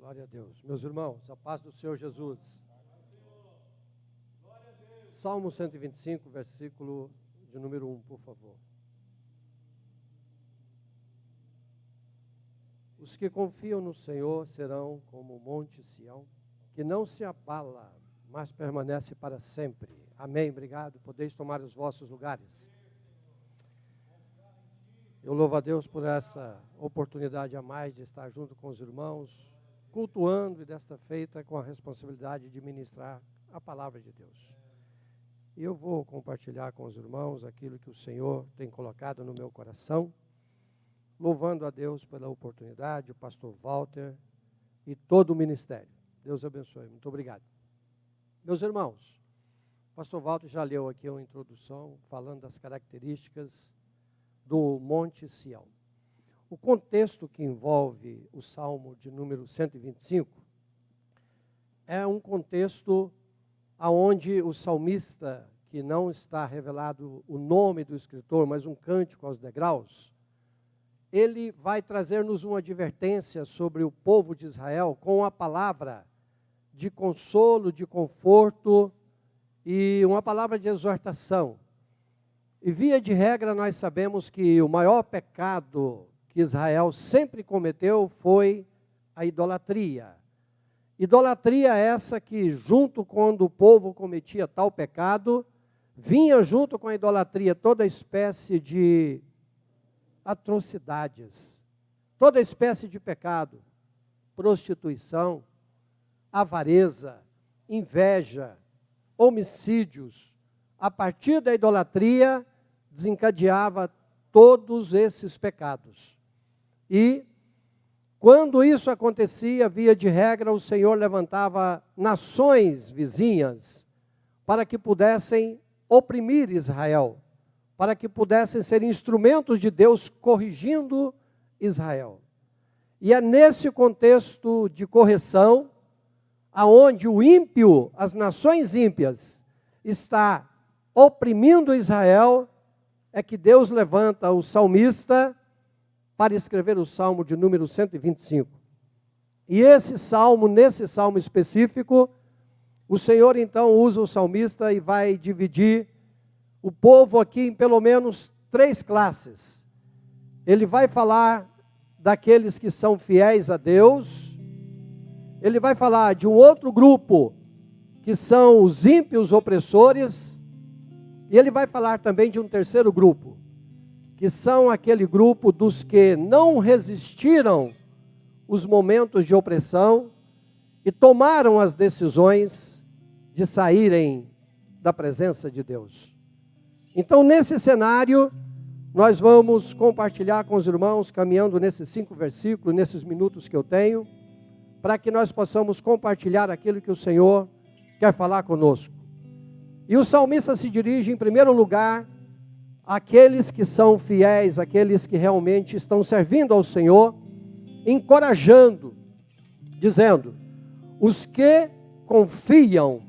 Glória a Deus. Meus irmãos, a paz do Senhor Jesus. Salmo 125, versículo de número 1, por favor. Os que confiam no Senhor serão como o monte Sião, que não se abala, mas permanece para sempre. Amém, obrigado. Podeis tomar os vossos lugares. Eu louvo a Deus por essa oportunidade a mais de estar junto com os irmãos, cultuando e desta feita com a responsabilidade de ministrar a palavra de Deus. E eu vou compartilhar com os irmãos aquilo que o Senhor tem colocado no meu coração, louvando a Deus pela oportunidade, o pastor Walter e todo o ministério. Deus abençoe. Muito obrigado. Meus irmãos, o pastor Walter já leu aqui uma introdução falando das características do Monte Sião. O contexto que envolve o Salmo de número 125 é um contexto onde o salmista, que não está revelado o nome do escritor, mas um cântico aos degraus, ele vai trazer-nos uma advertência sobre o povo de Israel com a palavra de consolo, de conforto e uma palavra de exortação. E via de regra nós sabemos que o maior pecado que Israel sempre cometeu foi a idolatria. Idolatria essa que, junto quando o povo cometia tal pecado, vinha junto com a idolatria toda espécie de atrocidades, toda espécie de pecado, prostituição, avareza, inveja, homicídios. A partir da idolatria, desencadeava todos esses pecados. E, quando isso acontecia, via de regra, o Senhor levantava nações vizinhas para que pudessem oprimir Israel, para que pudessem ser instrumentos de Deus corrigindo Israel. E é nesse contexto de correção, aonde o ímpio, as nações ímpias, está oprimindo Israel, é que Deus levanta o salmista para escrever o Salmo de número 125. E esse salmo, nesse salmo específico, o Senhor então usa o salmista e vai dividir o povo aqui em pelo menos 3 classes. Ele vai falar daqueles que são fiéis a Deus, ele vai falar de um outro grupo, que são os ímpios opressores, e ele vai falar também de um terceiro grupo, que são aquele grupo dos que não resistiram os momentos de opressão e tomaram as decisões de saírem da presença de Deus. Então, nesse cenário, nós vamos compartilhar com os irmãos, caminhando nesses 5 versículos, nesses minutos que eu tenho, para que nós possamos compartilhar aquilo que o Senhor quer falar conosco. E o salmista se dirige, em primeiro lugar, àqueles que são fiéis, àqueles que realmente estão servindo ao Senhor, encorajando, dizendo, os que confiam.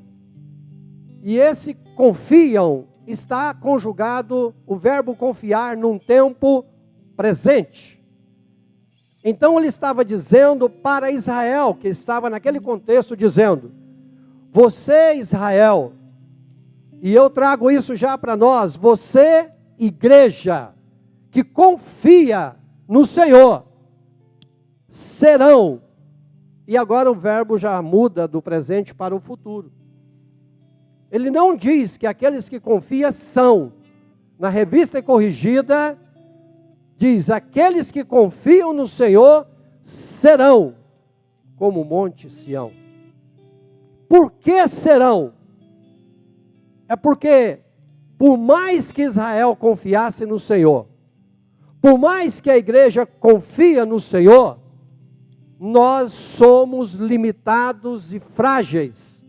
E esse confiam está conjugado o verbo confiar num tempo presente. Então ele estava dizendo para Israel, que estava naquele contexto, dizendo, você, Israel, e eu trago isso já para nós, você, igreja, que confia no Senhor, serão, e agora o verbo já muda do presente para o futuro. Ele não diz que aqueles que confiam são. Na revista corrigida, diz, aqueles que confiam no Senhor serão como o monte Sião. Por que serão? É porque, por mais que Israel confiasse no Senhor, por mais que a igreja confia no Senhor, nós somos limitados e frágeis.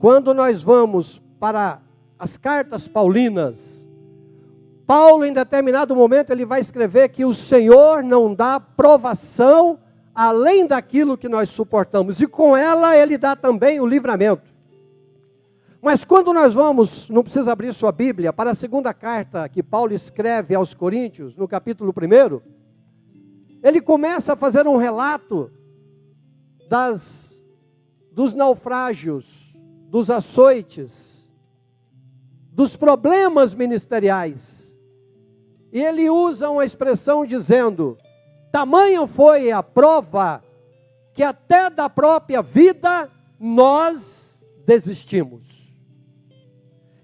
Quando nós vamos para as cartas paulinas, Paulo, em determinado momento, ele vai escrever que o Senhor não dá provação além daquilo que nós suportamos, e com ela ele dá também o livramento. Mas quando nós vamos, não precisa abrir sua Bíblia, para a segunda carta que Paulo escreve aos Coríntios, no capítulo 1, ele começa a fazer um relato dos naufrágios, dos açoites, dos problemas ministeriais. E ele usa uma expressão dizendo: tamanha foi a prova que até da própria vida nós desistimos.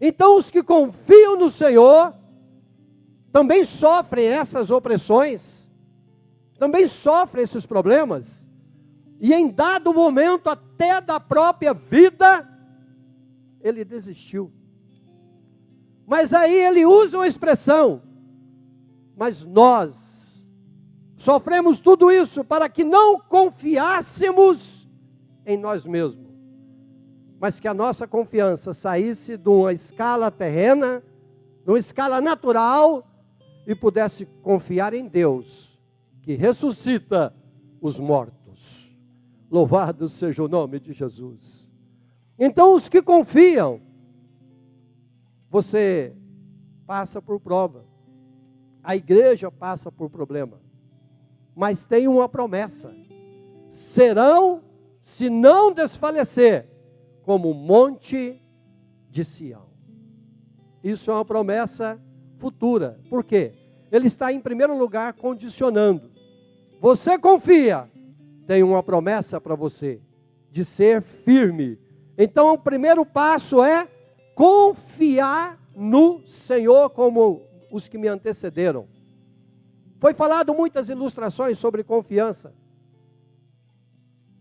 Então os que confiam no Senhor também sofrem essas opressões, também sofrem esses problemas. E em dado momento, até da própria vida, ele desistiu. Mas aí ele usa uma expressão: mas nós sofremos tudo isso para que não confiássemos em nós mesmos, mas que a nossa confiança saísse de uma escala terrena, de uma escala natural, e pudesse confiar em Deus, que ressuscita os mortos. Louvado seja o nome de Jesus. Então os que confiam, você passa por prova, a igreja passa por problema, mas tem uma promessa: serão, se não desfalecer, como o monte de Sião. Isso é uma promessa futura. Por quê? Ele está em primeiro lugar condicionando. Você confia, tem uma promessa para você, de ser firme. Então o primeiro passo é confiar no Senhor, como os que me antecederam. Foi falado muitas ilustrações sobre confiança.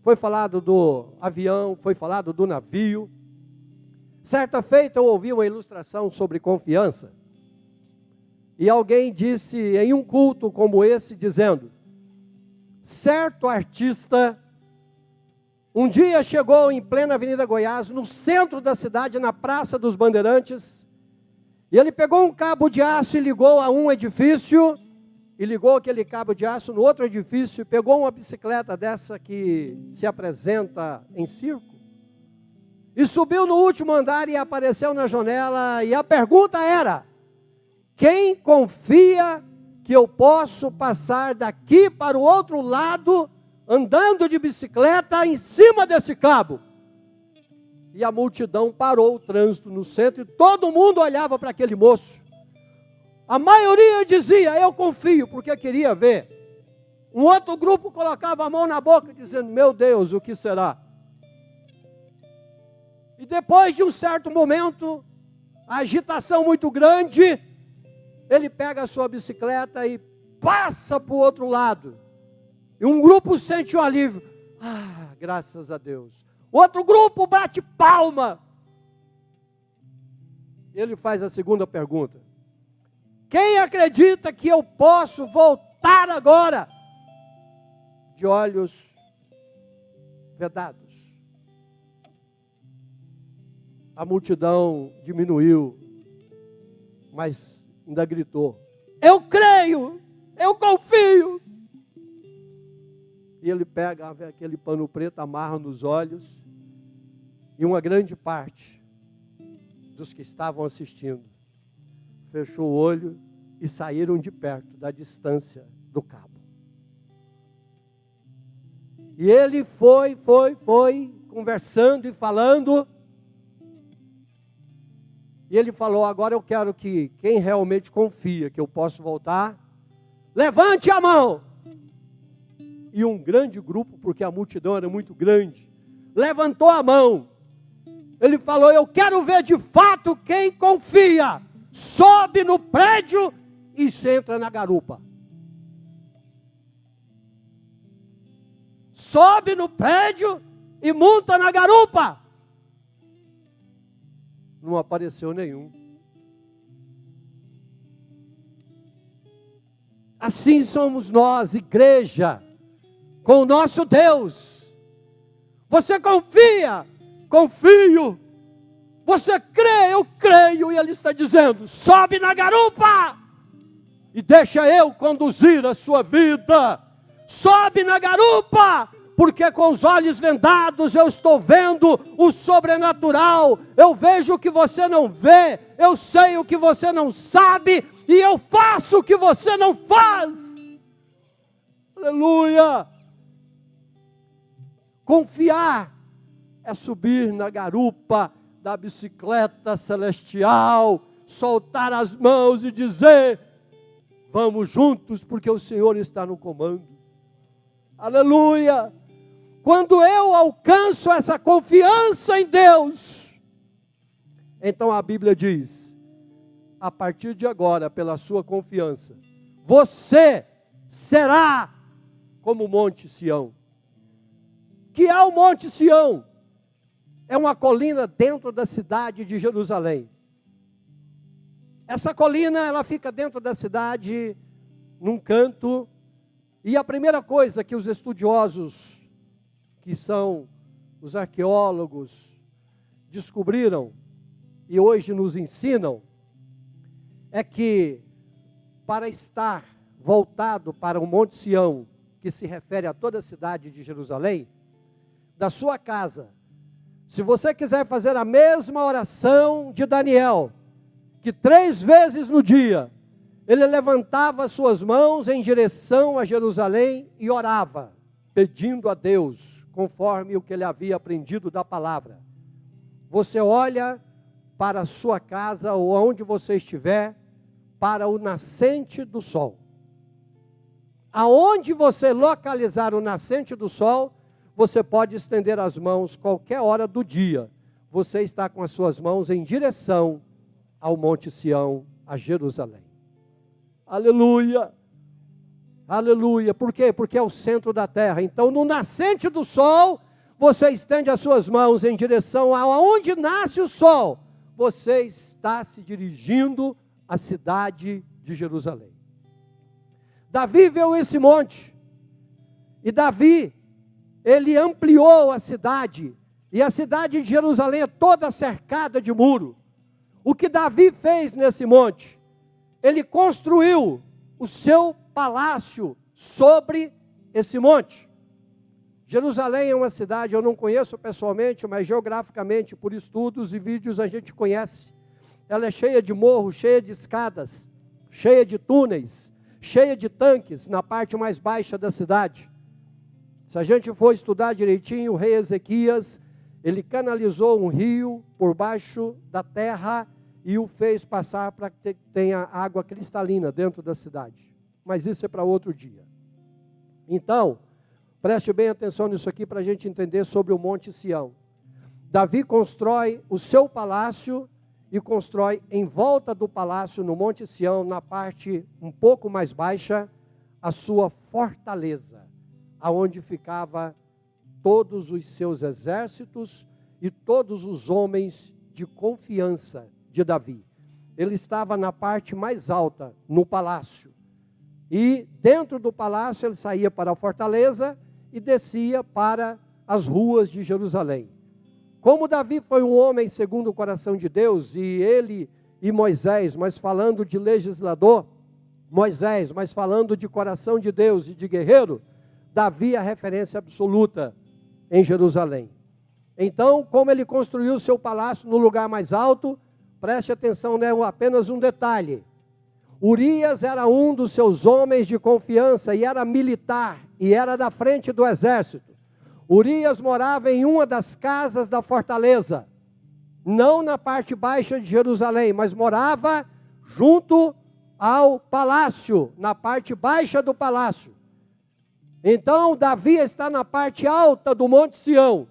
Foi falado do avião, foi falado do navio. Certa feita eu ouvi uma ilustração sobre confiança. E alguém disse em um culto como esse, dizendo: certo artista um dia chegou em plena Avenida Goiás, no centro da cidade, na Praça dos Bandeirantes, e ele pegou um cabo de aço e ligou a um edifício, e ligou aquele cabo de aço no outro edifício, e pegou uma bicicleta dessa que se apresenta em circo, e subiu no último andar e apareceu na janela, e a pergunta era: quem confia que eu posso passar daqui para o outro lado, andando de bicicleta em cima desse cabo? E a multidão parou o trânsito no centro, e todo mundo olhava para aquele moço. A maioria dizia: eu confio, porque queria ver. Um outro grupo colocava a mão na boca, dizendo: meu Deus, o que será? E depois de um certo momento, a agitação muito grande, ele pega a sua bicicleta e passa para o outro lado. E um grupo sente um alívio. Ah, graças a Deus. Outro grupo bate palma. Ele faz a segunda pergunta: quem acredita que eu posso voltar agora? De olhos vedados. A multidão diminuiu, mas ainda gritou: eu creio, eu confio. E ele pega aquele pano preto, amarra nos olhos, e uma grande parte dos que estavam assistindo fechou o olho e saíram de perto, da distância do cabo. E ele foi conversando e falando. E ele falou: agora eu quero que quem realmente confia que eu posso voltar, levante a mão. E um grande grupo, porque a multidão era muito grande, levantou a mão. Ele falou: eu quero ver de fato quem confia. Sobe no prédio e se entra na garupa. Sobe no prédio e monta na garupa. Não apareceu nenhum. Assim somos nós, igreja, com o nosso Deus. Você confia? Confio. Você crê? Eu creio. E Ele está dizendo: sobe na garupa e deixa eu conduzir a sua vida. Sobe na garupa, porque com os olhos vendados eu estou vendo o sobrenatural. Eu vejo o que você não vê, eu sei o que você não sabe, e eu faço o que você não faz. Aleluia! Confiar é subir na garupa da bicicleta celestial, soltar as mãos e dizer: vamos juntos, porque o Senhor está no comando. Aleluia! Quando eu alcanço essa confiança em Deus, então a Bíblia diz: a partir de agora, pela sua confiança, você será como o Monte Sião. Que é o Monte Sião? É uma colina dentro da cidade de Jerusalém. Essa colina, ela fica dentro da cidade, num canto, e a primeira coisa que os estudiosos, que são os arqueólogos, descobriram, e hoje nos ensinam, é que para estar voltado para o Monte Sião, que se refere a toda a cidade de Jerusalém, da sua casa, se você quiser fazer a mesma oração de Daniel, que 3 vezes no dia, ele levantava suas mãos em direção a Jerusalém e orava, pedindo a Deus, conforme o que ele havia aprendido da palavra. Você olha para a sua casa, ou onde você estiver, para o nascente do sol. Aonde você localizar o nascente do sol, você pode estender as mãos qualquer hora do dia. Você está com as suas mãos em direção ao Monte Sião, a Jerusalém. Aleluia! Aleluia! Por quê? Porque é o centro da terra. Então, no nascente do sol, você estende as suas mãos em direção aonde nasce o sol. Você está se dirigindo à cidade de Jerusalém. Davi viu esse monte. E Davi, ele ampliou a cidade. E a cidade de Jerusalém é toda cercada de muro. O que Davi fez nesse monte? Ele construiu o seu palácio sobre esse monte. Jerusalém é uma cidade, eu não conheço pessoalmente, mas geograficamente, por estudos e vídeos, a gente conhece. Ela é cheia de morros, cheia de escadas, cheia de túneis, cheia de tanques na parte mais baixa da cidade. Se a gente for estudar direitinho, o rei Ezequias, ele canalizou um rio por baixo da terra e o fez passar para que tenha água cristalina dentro da cidade. Mas isso é para outro dia. Então, preste bem atenção nisso aqui para a gente entender sobre o Monte Sião. Davi constrói o seu palácio e constrói em volta do palácio, no Monte Sião, na parte um pouco mais baixa, a sua fortaleza, aonde ficava todos os seus exércitos e todos os homens de confiança de Davi. Ele estava na parte mais alta, no palácio. E dentro do palácio ele saía para a fortaleza e descia para as ruas de Jerusalém. Como Davi foi um homem segundo o coração de Deus, e ele e Moisés, mas falando de legislador, Moisés, mas falando de coração de Deus e de guerreiro, Davi é a referência absoluta em Jerusalém. Então, como ele construiu seu palácio no lugar mais alto, preste atenção, né, apenas um detalhe. Urias era um dos seus homens de confiança e era militar, e era da frente do exército. Urias morava em uma das casas da fortaleza, não na parte baixa de Jerusalém, mas morava junto ao palácio, na parte baixa do palácio. Então, Davi está na parte alta do Monte Sião.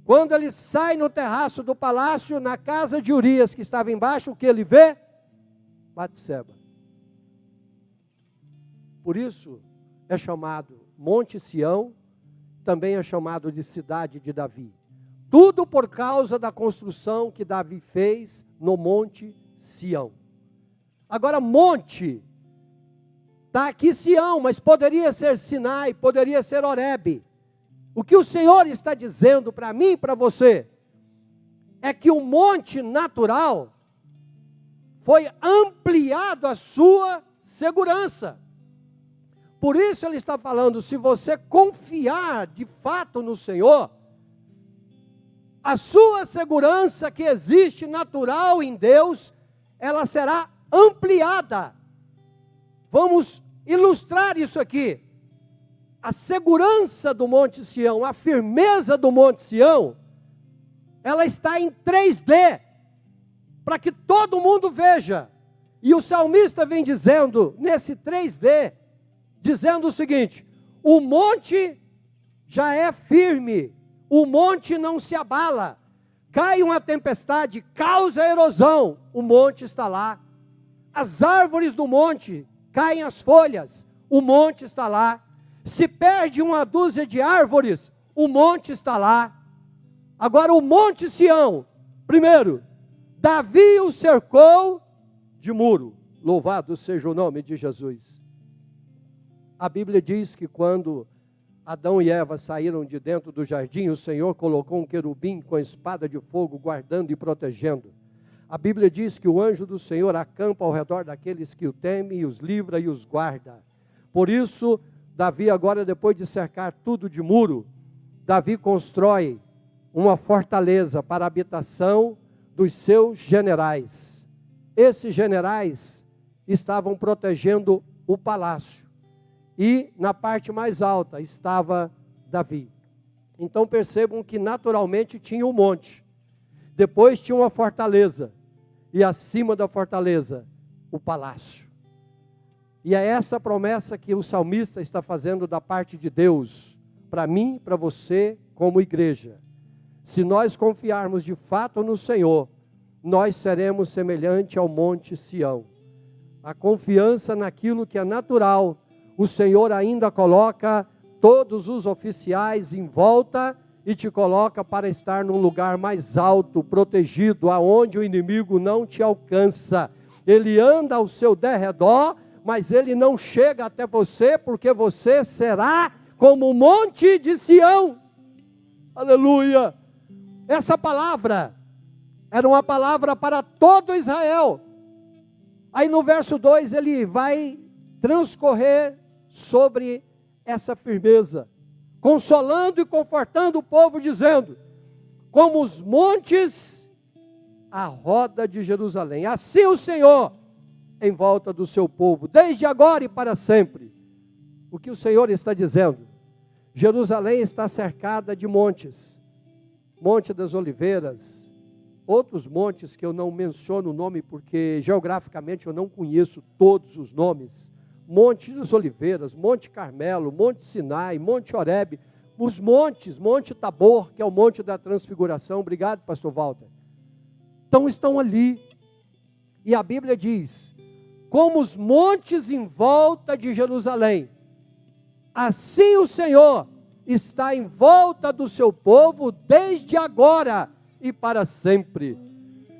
Quando ele sai no terraço do palácio, na casa de Urias, que estava embaixo, o que ele vê? Batseba. Por isso é chamado Monte Sião, também é chamado de cidade de Davi. Tudo por causa da construção que Davi fez no Monte Sião. Agora, monte, está aqui Sião, mas poderia ser Sinai, poderia ser Horebe. O que o Senhor está dizendo para mim e para você, é que o monte natural foi ampliado a sua segurança. Por isso ele está falando, se você confiar de fato no Senhor, a sua segurança que existe natural em Deus, ela será ampliada. Vamos ilustrar isso aqui. a segurança do Monte Sião, a firmeza do Monte Sião, ela está em 3D, para que todo mundo veja. E o salmista vem dizendo, nesse 3D, dizendo o seguinte: o monte já é firme, o monte não se abala. Cai uma tempestade, causa erosão, o monte está lá. As árvores do monte, caem as folhas, o monte está lá. Se perde uma dúzia de árvores, o monte está lá. Agora o Monte Sião, primeiro, Davi o cercou de muro. Louvado seja o nome de Jesus. A Bíblia diz que quando Adão e Eva saíram de dentro do jardim, o Senhor colocou um querubim com espada de fogo, guardando e protegendo. A Bíblia diz que o anjo do Senhor acampa ao redor daqueles que o temem, e os livra e os guarda. Por isso, Davi agora, depois de cercar tudo de muro, Davi constrói uma fortaleza para a habitação dos seus generais. Esses generais estavam protegendo o palácio. E na parte mais alta estava Davi. Então percebam que naturalmente tinha um monte. Depois tinha uma fortaleza. E acima da fortaleza, o palácio. E é essa promessa que o salmista está fazendo da parte de Deus, para mim, para você, como igreja. Se nós confiarmos de fato no Senhor, nós seremos semelhante ao Monte Sião. A confiança naquilo que é natural, o Senhor ainda coloca todos os oficiais em volta e te coloca para estar num lugar mais alto, protegido, aonde o inimigo não te alcança. Ele anda ao seu derredor, mas ele não chega até você, porque você será como o Monte de Sião. Aleluia! Essa palavra era uma palavra para todo Israel. Aí no verso 2 ele vai transcorrer sobre essa firmeza, consolando e confortando o povo, dizendo: como os montes à roda de Jerusalém, assim o Senhor em volta do seu povo, desde agora e para sempre. O que o Senhor está dizendo? Jerusalém está cercada de montes, Monte das Oliveiras, outros montes que eu não menciono o nome, porque geograficamente eu não conheço todos os nomes. Monte das Oliveiras, Monte Carmelo, Monte Sinai, Monte Horebe, os montes, Monte Tabor, que é o Monte da Transfiguração. Obrigado, pastor Walter. Então estão ali. E a Bíblia diz: como os montes em volta de Jerusalém, assim o Senhor está em volta do seu povo, desde agora e para sempre.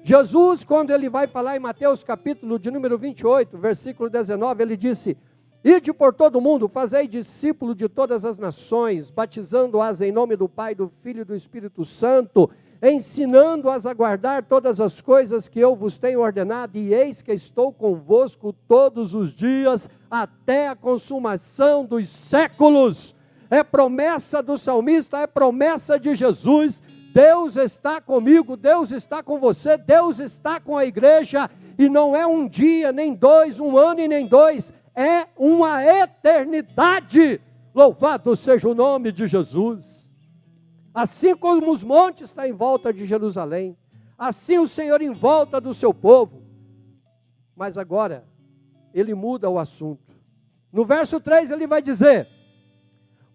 Jesus, quando ele vai falar em Mateus capítulo de número 28, versículo 19, ele disse: ide por todo o mundo, fazei discípulo de todas as nações, batizando-as em nome do Pai, do Filho e do Espírito Santo, ensinando-as a guardar todas as coisas que eu vos tenho ordenado, e eis que estou convosco todos os dias, até a consumação dos séculos. É promessa do salmista, é promessa de Jesus. Deus está comigo, Deus está com você, Deus está com a igreja, e não é um dia, nem dois, um ano e nem dois, é uma eternidade. Louvado seja o nome de Jesus. Assim como os montes estão em volta de Jerusalém, assim o Senhor em volta do seu povo. Mas agora, ele muda o assunto. No verso 3 ele vai dizer: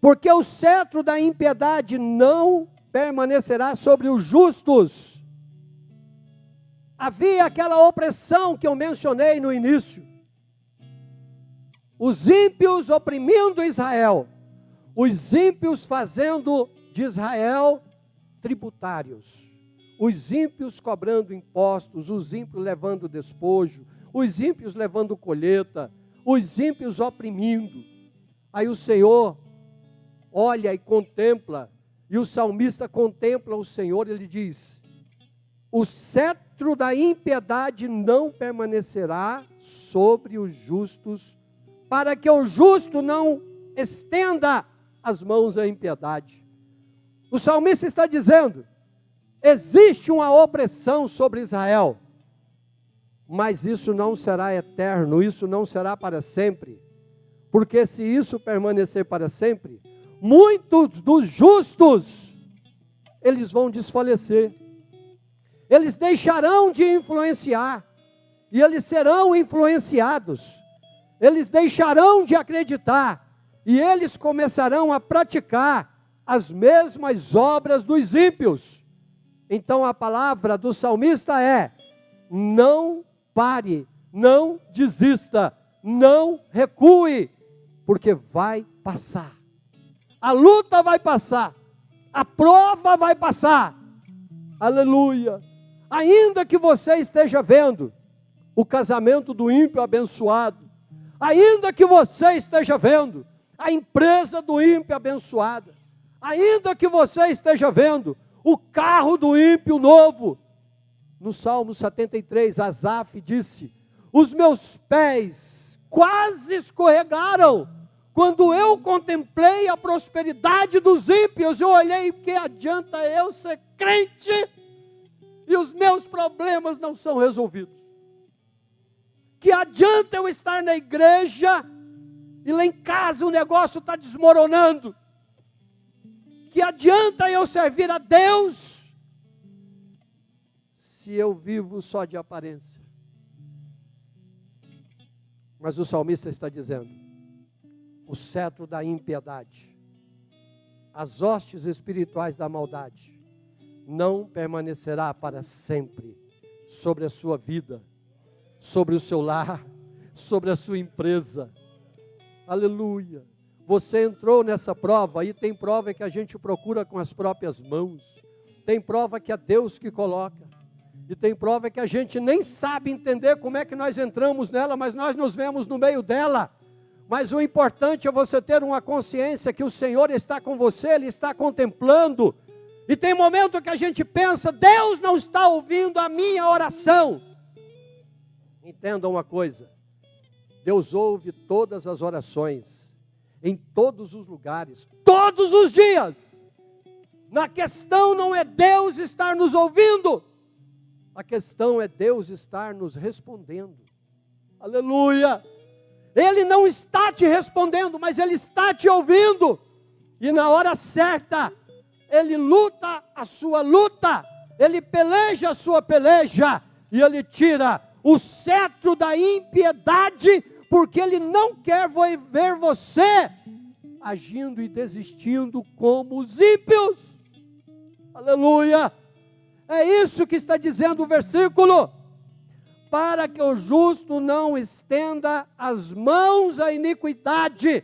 porque o cetro da impiedade não permanecerá sobre os justos. Havia aquela opressão que eu mencionei no início. Os ímpios oprimindo Israel, os ímpios fazendo de Israel tributários, os ímpios cobrando impostos, os ímpios levando despojo, os ímpios levando colheita, os ímpios oprimindo. Aí o Senhor olha e contempla, e o salmista contempla o Senhor, ele diz: o cetro da impiedade não permanecerá sobre os justos, para que o justo não estenda as mãos à impiedade. O salmista está dizendo: existe uma opressão sobre Israel, mas isso não será eterno, isso não será para sempre. Porque se isso permanecer para sempre, muitos dos justos, eles vão desfalecer. Eles deixarão de influenciar, e eles serão influenciados. Eles deixarão de acreditar, e eles começarão a praticar as mesmas obras dos ímpios. Então a palavra do salmista é: não pare, não desista, não recue, porque vai passar. A luta vai passar, a prova vai passar. Aleluia! Ainda que você esteja vendo o casamento do ímpio abençoado, ainda que você esteja vendo a empresa do ímpio abençoada, ainda que você esteja vendo o carro do ímpio novo, no Salmo 73, Asaf disse: os meus pés quase escorregaram, quando eu contemplei a prosperidade dos ímpios. Eu olhei, que adianta eu ser crente e os meus problemas não são resolvidos? Que adianta eu estar na igreja e lá em casa o negócio está desmoronando? Que adianta eu servir a Deus se eu vivo só de aparência? Mas o salmista está dizendo: o cetro da impiedade, as hostes espirituais da maldade, não permanecerá para sempre sobre a sua vida, sobre o seu lar, sobre a sua empresa. Aleluia! Você entrou nessa prova, e tem prova que a gente procura com as próprias mãos, tem prova que é Deus que coloca, e tem prova que a gente nem sabe entender como é que nós entramos nela, mas nós nos vemos no meio dela. Mas o importante é você ter uma consciência que o Senhor está com você, Ele está contemplando. E tem momento que a gente pensa: Deus não está ouvindo a minha oração. Entenda uma coisa: Deus ouve todas as orações, em todos os lugares, todos os dias. Na questão não é Deus estar nos ouvindo, a questão é Deus estar nos respondendo. Aleluia! Ele não está te respondendo, mas Ele está te ouvindo. E na hora certa, Ele luta a sua luta, Ele peleja a sua peleja, e Ele tira o cetro da impiedade, porque Ele não quer ver você agindo e desistindo como os ímpios. Aleluia! É isso que está dizendo o versículo: para que o justo não estenda as mãos à iniquidade,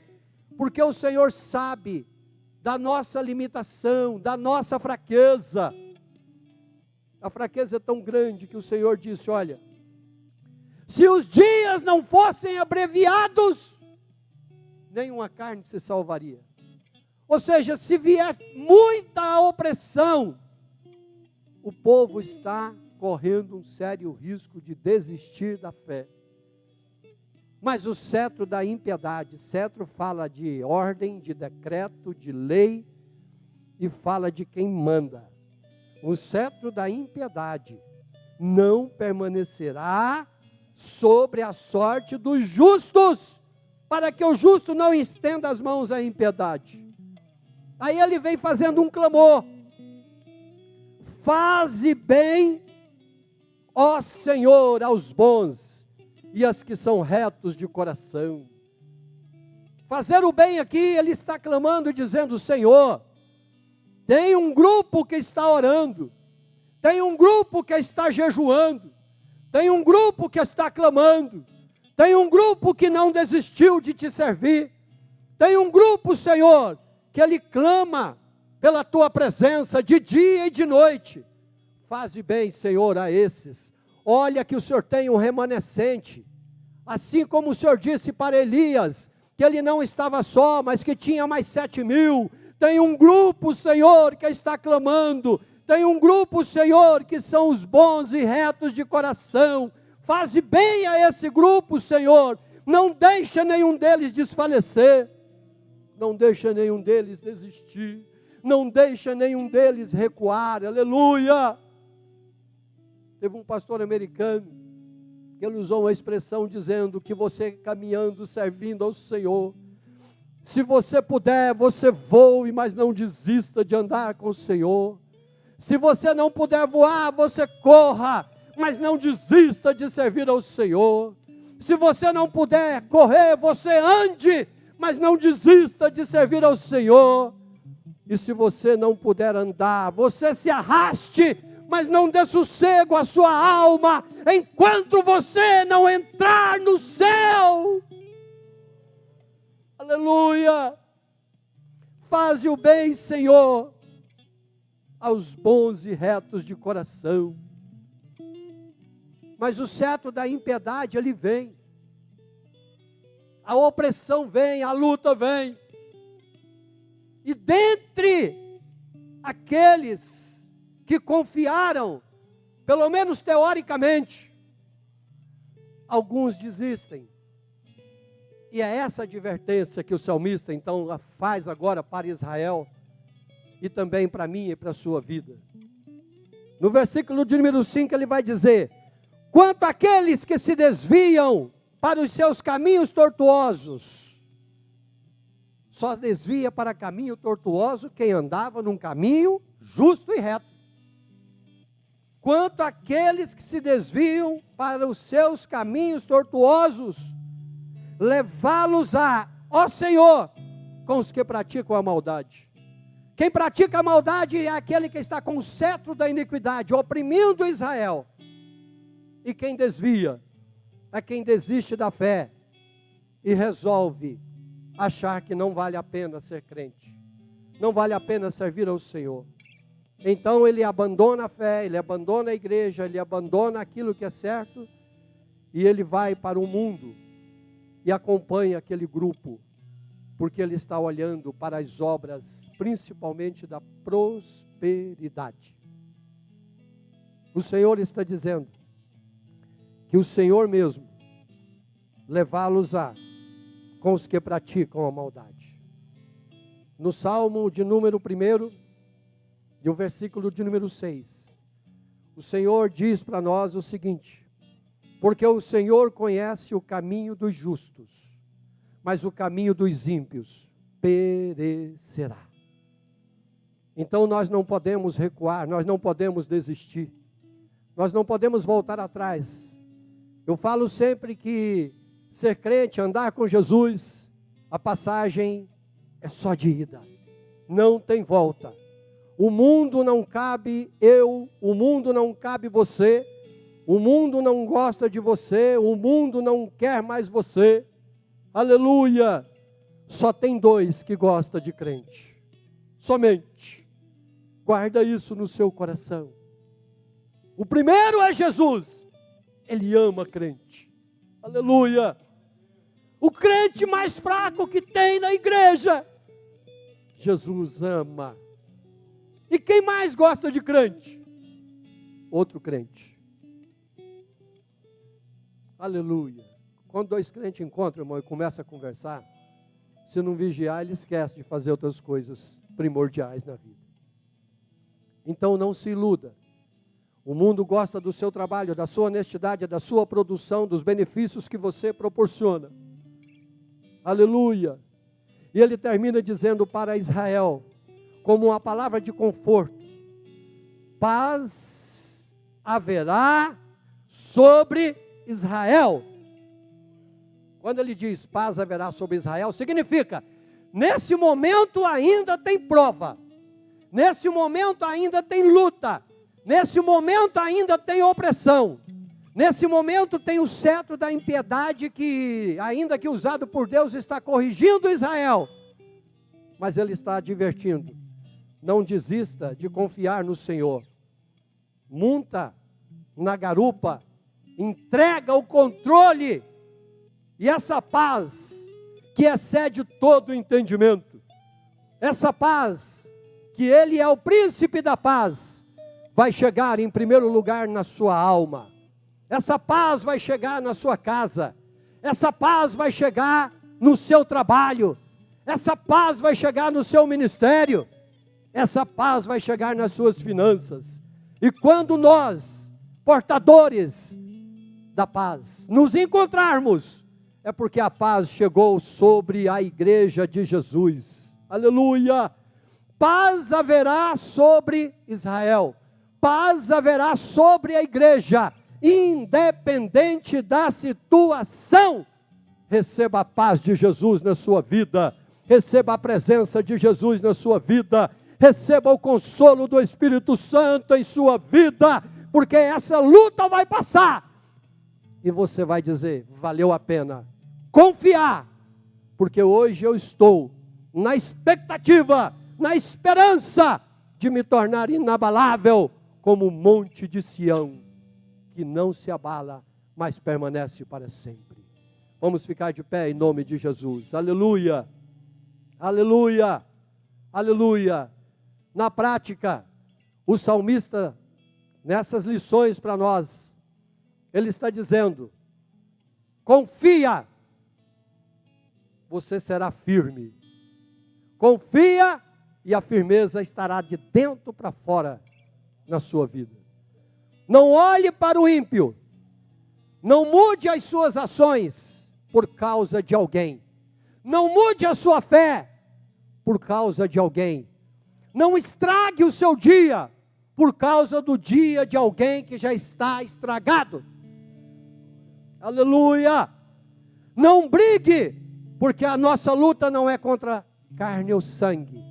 porque o Senhor sabe da nossa limitação, da nossa fraqueza. A fraqueza é tão grande que o Senhor disse: olha, se os dias não fossem abreviados, nenhuma carne se salvaria. Ou seja, se vier muita opressão, o povo está correndo um sério risco de desistir da fé. Mas o cetro da impiedade, cetro fala de ordem, de decreto, de lei, e fala de quem manda. O cetro da impiedade não permanecerá sobre a sorte dos justos, para que o justo não estenda as mãos à impiedade. Aí ele vem fazendo um clamor: faze bem, ó Senhor, aos bons e aos que são retos de coração. Fazer o bem aqui, ele está clamando, dizendo: Senhor, tem um grupo que está orando, tem um grupo que está jejuando, tem um grupo que está clamando, tem um grupo que não desistiu de te servir, tem um grupo, Senhor, que ele clama pela tua presença de dia e de noite. Faze bem, Senhor, a esses. Olha que o Senhor tem um remanescente, assim como o Senhor disse para Elias, que ele não estava só, mas que tinha mais 7.000, tem um grupo, Senhor, que está clamando, tem um grupo, Senhor, que são os bons e retos de coração. Faze bem a esse grupo, Senhor, não deixa nenhum deles desfalecer, não deixa nenhum deles desistir, não deixa nenhum deles recuar. Aleluia! Teve um pastor americano que ele usou uma expressão dizendo que você caminhando, servindo ao Senhor, se você puder, você voe, mas não desista de andar com o Senhor. Se você não puder voar, você corra, mas não desista de servir ao Senhor. Se você não puder correr, você ande, mas não desista de servir ao Senhor. E se você não puder andar, você se arraste, mas não dê sossego à sua alma, enquanto você não entrar no céu. Aleluia! Faze o bem, Senhor, aos bons e retos de coração. Mas o cetro da impiedade, ele vem. A opressão vem, a luta vem. E dentre aqueles que confiaram, pelo menos teoricamente, alguns desistem. E é essa advertência que o salmista então faz agora para Israel e também para mim e para a sua vida. No versículo de número 5 ele vai dizer: quanto àqueles que se desviam para os seus caminhos tortuosos, só desvia para caminho tortuoso quem andava num caminho justo e reto. Quanto àqueles que se desviam para os seus caminhos tortuosos, levá-los-á, ó Senhor, com os que praticam a maldade. Quem pratica a maldade é aquele que está com o cetro da iniquidade, oprimindo Israel. E quem desvia é quem desiste da fé e resolve achar que não vale a pena ser crente, não vale a pena servir ao Senhor. Então ele abandona a fé, ele abandona a igreja, ele abandona aquilo que é certo, e ele vai para o mundo e acompanha aquele grupo, porque ele está olhando para as obras, principalmente da prosperidade. O Senhor está dizendo que o Senhor mesmo levá-los-á com os que praticam a maldade. No Salmo de número 1, e o versículo de número 6, o Senhor diz para nós o seguinte: porque o Senhor conhece o caminho dos justos, mas o caminho dos ímpios perecerá. Então nós não podemos recuar, nós não podemos desistir, nós não podemos voltar atrás. Eu falo sempre que ser crente, andar com Jesus, a passagem é só de ida, não tem volta. O mundo não cabe eu, o mundo não cabe você, o mundo não gosta de você, o mundo não quer mais você. Aleluia! Só tem dois que gostam de crente, somente. Guarda isso no seu coração. O primeiro é Jesus, ele ama crente. Aleluia! O crente mais fraco que tem na igreja, Jesus ama. E quem mais gosta de crente? Outro crente. Aleluia. Quando dois crentes encontram, irmão, e começam a conversar, se não vigiar, ele esquece de fazer outras coisas primordiais na vida. Então não se iluda. O mundo gosta do seu trabalho, da sua honestidade, da sua produção, dos benefícios que você proporciona. Aleluia. E ele termina dizendo para Israel, como uma palavra de conforto: paz haverá sobre Israel. Quando ele diz paz haverá sobre Israel, significa, nesse momento ainda tem prova, nesse momento ainda tem luta, nesse momento ainda tem opressão, nesse momento tem o cetro da impiedade que, ainda que usado por Deus, está corrigindo Israel, mas ele está advertindo: não desista de confiar no Senhor. Monta na garupa, entrega o controle, e essa paz que excede todo o entendimento, essa paz que Ele é o príncipe da paz, vai chegar em primeiro lugar na sua alma. Essa paz vai chegar na sua casa, essa paz vai chegar no seu trabalho, essa paz vai chegar no seu ministério, essa paz vai chegar nas suas finanças. E quando nós, portadores da paz, nos encontrarmos, é porque a paz chegou sobre a igreja de Jesus. Aleluia! Paz haverá sobre Israel, paz haverá sobre a igreja, independente da situação. Receba a paz de Jesus na sua vida, receba a presença de Jesus na sua vida, receba o consolo do Espírito Santo em sua vida, porque essa luta vai passar, e você vai dizer, valeu a pena confiar, porque hoje eu estou na expectativa, na esperança de me tornar inabalável, como o monte de Sião, que não se abala, mas permanece para sempre. Vamos ficar de pé em nome de Jesus. Aleluia, aleluia, aleluia. Na prática, o salmista, nessas lições para nós, ele está dizendo, confia, você será firme. Confia e a firmeza estará de dentro para fora na sua vida. Não olhe para o ímpio, não mude as suas ações por causa de alguém, não mude a sua fé por causa de alguém, não estrague o seu dia por causa do dia de alguém que já está estragado. Aleluia! Não brigue, porque a nossa luta não é contra carne ou sangue,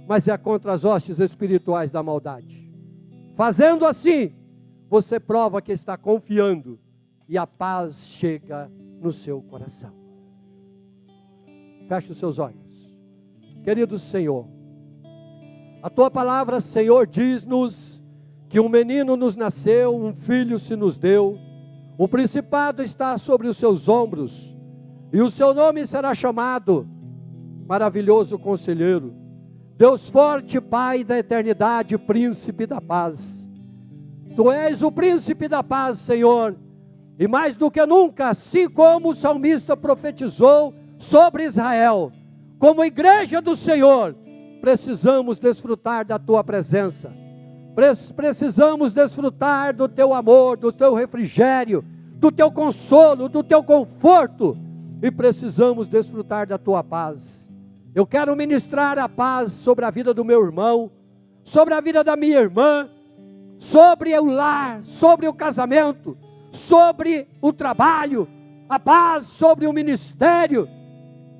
mas é contra as hostes espirituais da maldade. Fazendo assim, você prova que está confiando e a paz chega no seu coração. Feche os seus olhos. Querido Senhor, a Tua palavra, Senhor, diz-nos que um menino nos nasceu, um filho se nos deu, o principado está sobre os seus ombros, e o seu nome será chamado Maravilhoso Conselheiro, Deus forte, Pai da eternidade, Príncipe da paz. Tu és o Príncipe da paz, Senhor, e mais do que nunca, assim como o salmista profetizou sobre Israel, como igreja do Senhor, precisamos desfrutar da Tua presença, precisamos desfrutar do Teu amor, do Teu refrigério, do Teu consolo, do Teu conforto, e precisamos desfrutar da Tua paz. Eu quero ministrar a paz sobre a vida do meu irmão, sobre a vida da minha irmã, sobre o lar, sobre o casamento, sobre o trabalho, a paz sobre o ministério,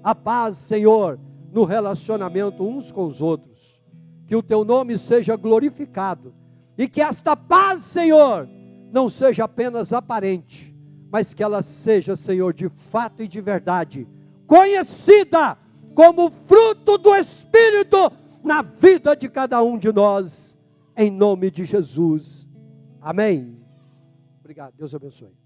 a paz, Senhor, no relacionamento uns com os outros. Que o Teu nome seja glorificado, e que esta paz, Senhor, não seja apenas aparente, mas que ela seja, Senhor, de fato e de verdade, conhecida como fruto do Espírito na vida de cada um de nós, em nome de Jesus. Amém. Obrigado, Deus abençoe.